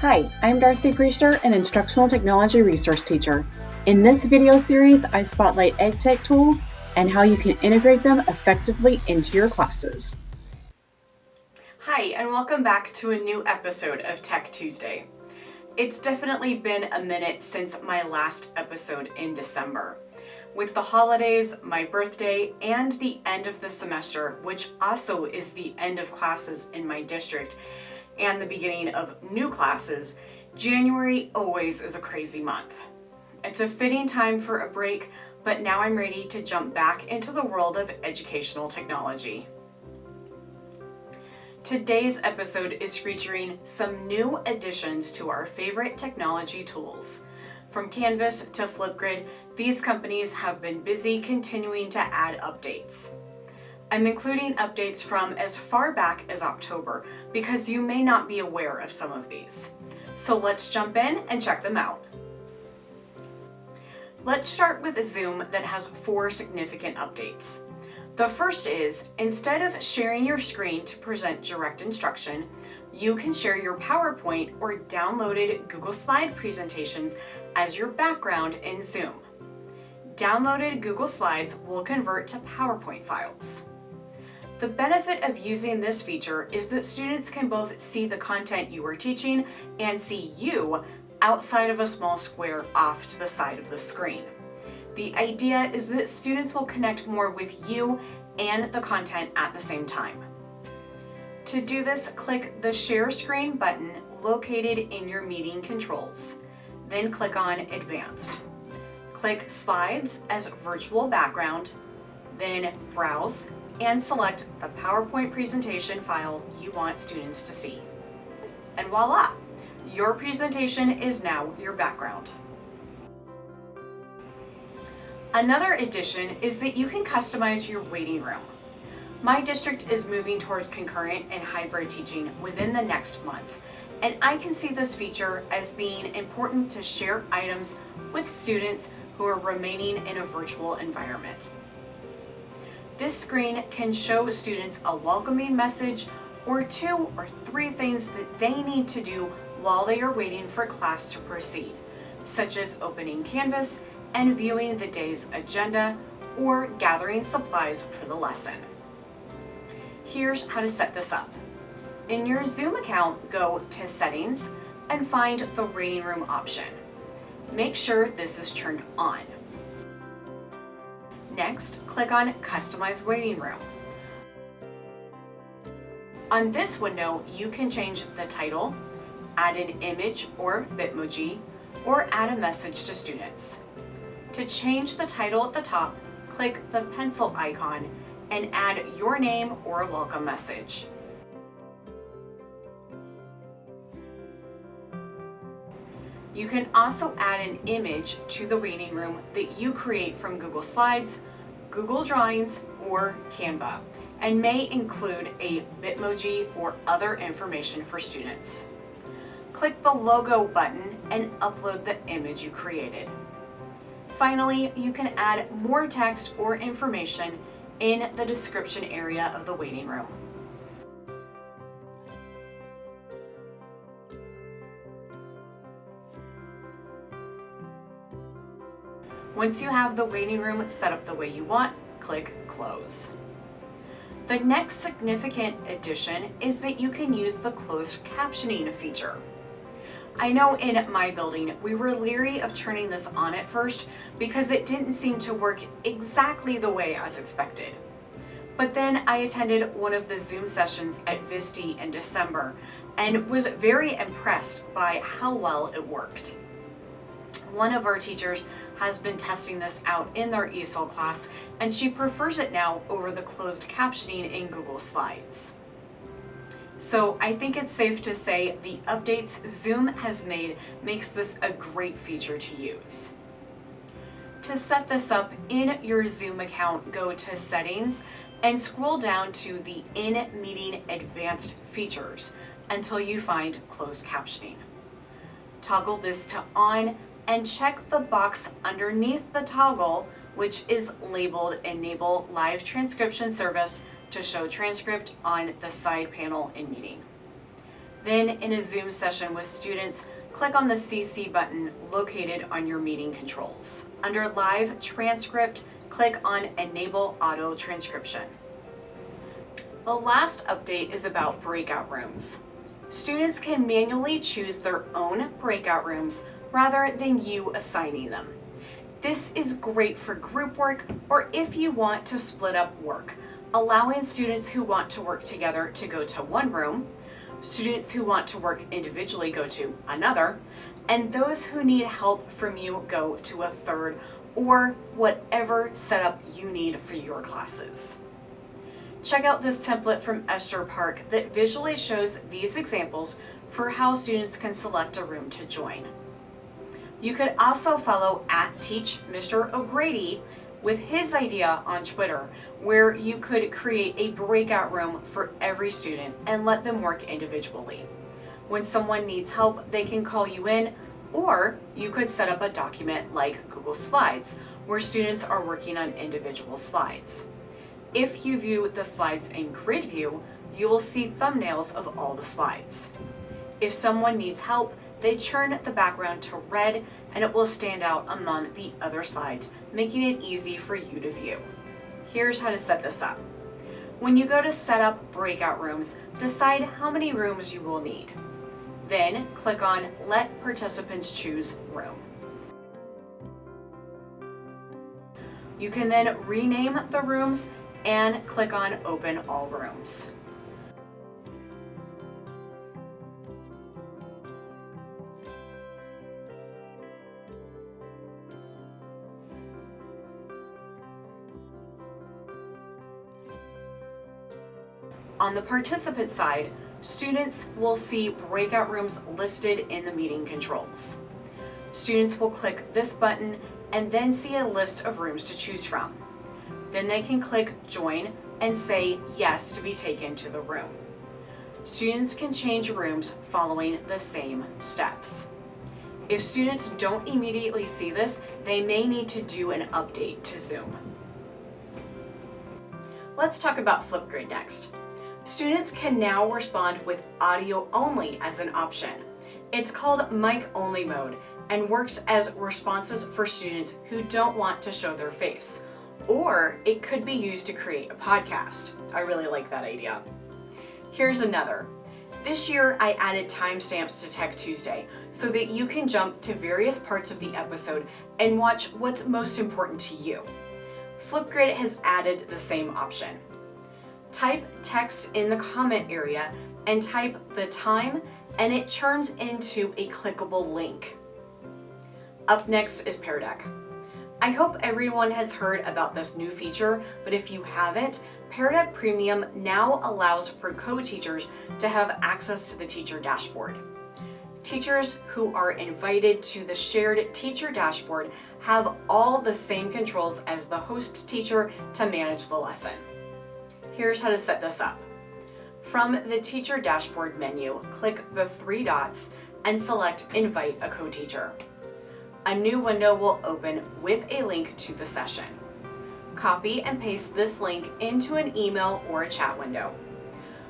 Hi, I'm Darcy Priester, an Instructional Technology Resource Teacher. In this video series, I spotlight EdTech tools and how you can integrate them effectively into your classes. Hi, and welcome back to a new episode of Tech Tuesday. It's definitely been a minute since my last episode in December. With the holidays, my birthday, and the end of the semester, which also is the end of classes in my district, and the beginning of new classes, January always is a crazy month. It's a fitting time for a break, but now I'm ready to jump back into the world of educational technology. Today's episode is featuring some new additions to our favorite technology tools. From Canvas to Flipgrid, these companies have been busy continuing to add updates. I'm including updates from as far back as October because you may not be aware of some of these. So let's jump in and check them out. Let's start with a Zoom that has 4 significant updates. The first is, instead of sharing your screen to present direct instruction, you can share your PowerPoint or downloaded Google Slide presentations as your background in Zoom. Downloaded Google Slides will convert to PowerPoint files. The benefit of using this feature is that students can both see the content you are teaching and see you outside of a small square off to the side of the screen. The idea is that students will connect more with you and the content at the same time. To do this, click the Share Screen button located in your meeting controls. Then click on Advanced. Click Slides as Virtual Background, then Browse, and select the PowerPoint presentation file you want students to see. And voila! Your presentation is now your background. Another addition is that you can customize your waiting room. My district is moving towards concurrent and hybrid teaching within the next month, and I can see this feature as being important to share items with students who are remaining in a virtual environment. This screen can show students a welcoming message or 2 or 3 things that they need to do while they are waiting for class to proceed, such as opening Canvas and viewing the day's agenda or gathering supplies for the lesson. Here's how to set this up. In your Zoom account, go to Settings and find the Waiting Room option. Make sure this is turned on. Next, click on Customize Waiting Room. On this window, you can change the title, add an image or Bitmoji, or add a message to students. To change the title at the top, click the pencil icon and add your name or a welcome message. You can also add an image to the waiting room that you create from Google Slides, Google Drawings, or Canva, and may include a Bitmoji or other information for students. Click the logo button and upload the image you created. Finally, you can add more text or information in the description area of the waiting room. Once you have the waiting room set up the way you want, click Close. The next significant addition is that you can use the closed captioning feature. I know in my building, we were leery of turning this on at first because it didn't seem to work exactly the way as expected. But then I attended one of the Zoom sessions at Visti in December and was very impressed by how well it worked. One of our teachers has been testing this out in their ESOL class, and she prefers it now over the closed captioning in Google Slides. So I think it's safe to say the updates Zoom has made makes this a great feature to use. To set this up in your Zoom account, go to Settings and scroll down to the In-Meeting Advanced Features until you find Closed Captioning. Toggle this to On and check the box underneath the toggle, which is labeled Enable Live Transcription Service to show transcript on the side panel in Meeting. Then in a Zoom session with students, click on the CC button located on your meeting controls. Under Live Transcript, click on Enable Auto Transcription. The last update is about breakout rooms. Students can manually choose their own breakout rooms rather than you assigning them. This is great for group work or if you want to split up work, allowing students who want to work together to go to one room, students who want to work individually go to another, and those who need help from you go to a third or whatever setup you need for your classes. Check out this template from Esther Park that visually shows these examples for how students can select a room to join. You could also follow @TeachMrO'Grady with his idea on Twitter, where you could create a breakout room for every student and let them work individually. When someone needs help, they can call you in, or you could set up a document like Google Slides, where students are working on individual slides. If you view the slides in grid view, you will see thumbnails of all the slides. If someone needs help, they turn the background to red and it will stand out among the other slides, making it easy for you to view. Here's how to set this up. When you go to set up breakout rooms, decide how many rooms you will need. Then click on Let Participants Choose Room. You can then rename the rooms and click on Open All Rooms. On the participant side, students will see breakout rooms listed in the meeting controls. Students will click this button and then see a list of rooms to choose from. Then they can click Join and say yes to be taken to the room. Students can change rooms following the same steps. If students don't immediately see this, they may need to do an update to Zoom. Let's talk about Flipgrid next. Students can now respond with audio only as an option. It's called mic only mode and works as responses for students who don't want to show their face. Or it could be used to create a podcast. I really like that idea. Here's another. This year I added timestamps to Tech Tuesday so that you can jump to various parts of the episode and watch what's most important to you. Flipgrid has added the same option. Type text in the comment area and type the time and it turns into a clickable link. Up next is Pear. I hope everyone has heard about this new feature, but if you haven't, Pear Premium now allows for co-teachers to have access to the teacher dashboard. Teachers who are invited to the shared teacher dashboard have all the same controls as the host teacher to manage the lesson. Here's how to set this up. From the teacher dashboard menu, click the three dots and select Invite a co-teacher. A new window will open with a link to the session. Copy and paste this link into an email or a chat window.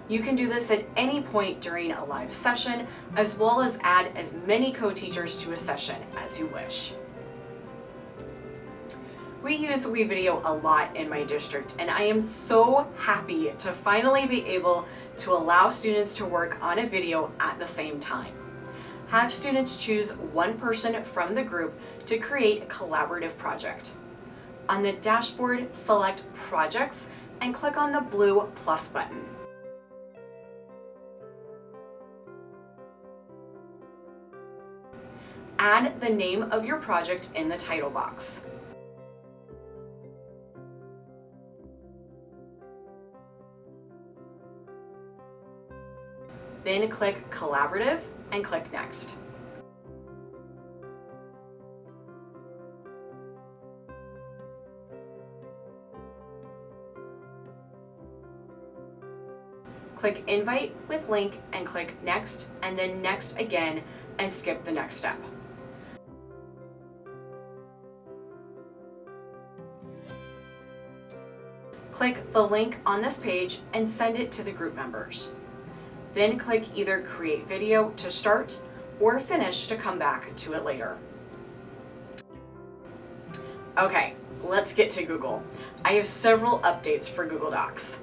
You can do this at any point during a live session, as well as add as many co-teachers to a session as you wish. We use WeVideo a lot in my district, and I am so happy to finally be able to allow students to work on a video at the same time. Have students choose one person from the group to create a collaborative project. On the dashboard, select Projects and click on the blue plus button. Add the name of your project in the title box. Then click Collaborative and click Next. Click Invite with link and click Next, and then Next again and skip the next step. Click the link on this page and send it to the group members. Then click either Create Video to start or Finish to come back to it later. Okay, let's get to Google. I have several updates for Google Docs.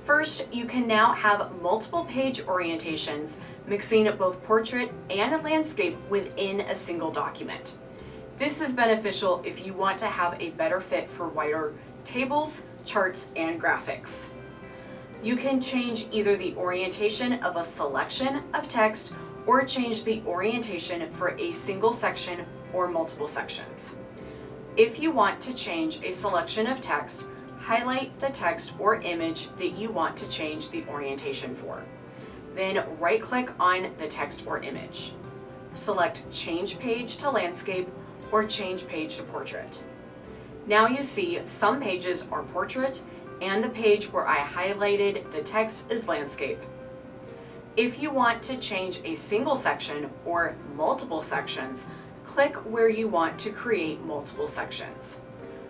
First, you can now have multiple page orientations, mixing both portrait and landscape within a single document. This is beneficial if you want to have a better fit for wider tables, charts, and graphics. You can change either the orientation of a selection of text or change the orientation for a single section or multiple sections. If you want to change a selection of text, highlight the text or image that you want to change the orientation for. Then right-click on the text or image. Select Change Page to Landscape or Change Page to Portrait. Now you see some pages are portrait and the page where I highlighted the text is landscape. If you want to change a single section or multiple sections, click where you want to create multiple sections.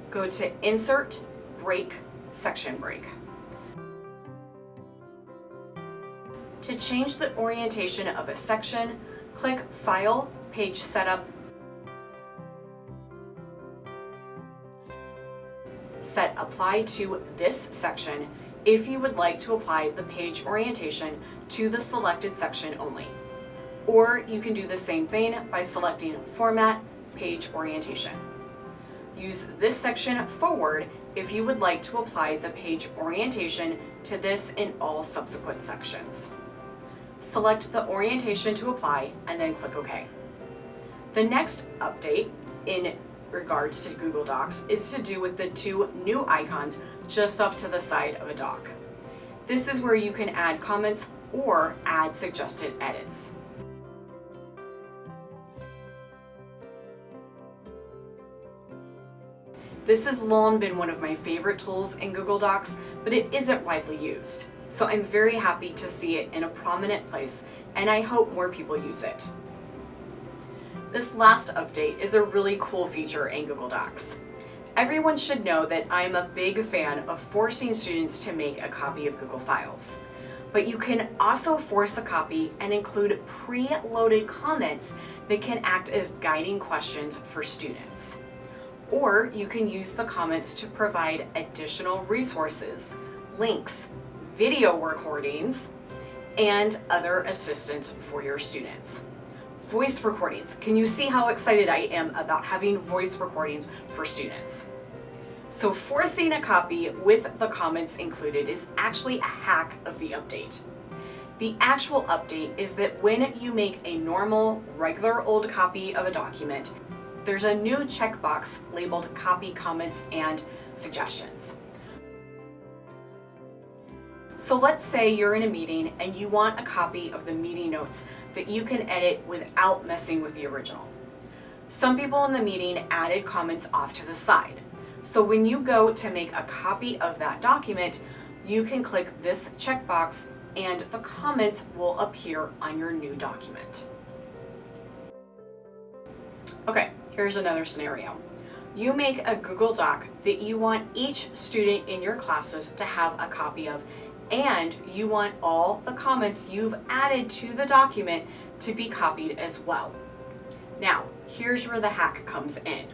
Go to Insert, Break, Section Break. To change the orientation of a section, click File, Page Setup, set Apply to this section if you would like to apply the page orientation to the selected section only. Or you can do the same thing by selecting Format, Page Orientation. Use this section forward if you would like to apply the page orientation to this in all subsequent sections. Select the orientation to apply and then click OK. The next update in regards to Google Docs is to do with the two new icons just off to the side of a doc. This is where you can add comments or add suggested edits. This has long been one of my favorite tools in Google Docs, but it isn't widely used. So I'm very happy to see it in a prominent place, and I hope more people use it. This last update is a really cool feature in Google Docs. Everyone should know that I'm a big fan of forcing students to make a copy of Google Files. But you can also force a copy and include pre-loaded comments that can act as guiding questions for students. Or you can use the comments to provide additional resources, links, video recordings, and other assistance for your students. Voice recordings. Can you see how excited I am about having voice recordings for students? So forcing a copy with the comments included is actually a hack of the update. The actual update is that when you make a normal, regular old copy of a document, there's a new checkbox labeled Copy Comments and Suggestions. So let's say you're in a meeting and you want a copy of the meeting notes that you can edit without messing with the original. Some people in the meeting added comments off to the side. So when you go to make a copy of that document, you can click this checkbox and the comments will appear on your new document. Okay, here's another scenario. You make a Google Doc that you want each student in your classes to have a copy of, and you want all the comments you've added to the document to be copied as well. Now, here's where the hack comes in.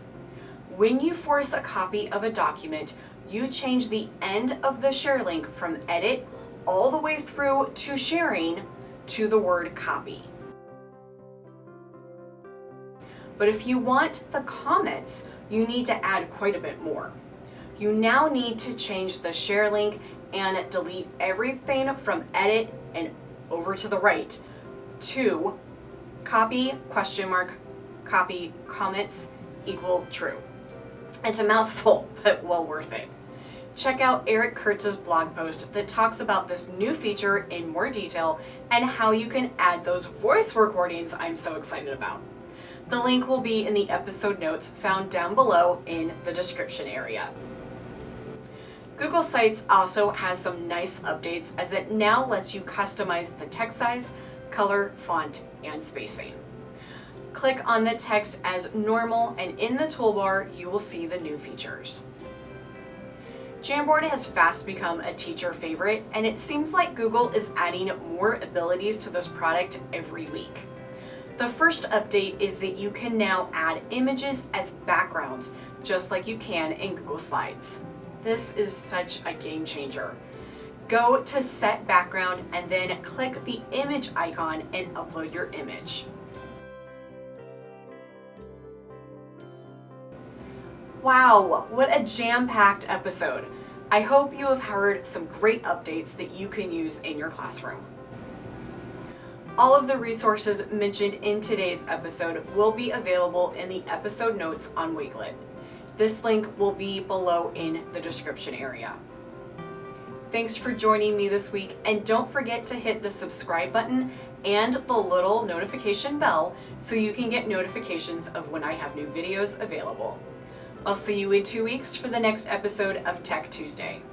When you force a copy of a document, you change the end of the share link from edit all the way through to sharing to the word copy. But if you want the comments, you need to add quite a bit more. You now need to change the share link and delete everything from edit and over to the right to copy, copy, comments equal true. It's a mouthful, but well worth it. Check out Eric Kurtz's blog post that talks about this new feature in more detail and how you can add those voice recordings I'm so excited about. The link will be in the episode notes found down below in the description area. Google Sites also has some nice updates as it now lets you customize the text size, color, font, and spacing. Click on the text as normal and in the toolbar you will see the new features. Jamboard has fast become a teacher favorite, and it seems like Google is adding more abilities to this product every week. The first update is that you can now add images as backgrounds, just like you can in Google Slides. This is such a game changer. Go to Set Background and then click the image icon and upload your image. Wow, what a jam-packed episode. I hope you have heard some great updates that you can use in your classroom. All of the resources mentioned in today's episode will be available in the episode notes on Wakelet. This link will be below in the description area. Thanks for joining me this week, and don't forget to hit the subscribe button and the little notification bell so you can get notifications of when I have new videos available. I'll see you in 2 weeks for the next episode of Tech Tuesday.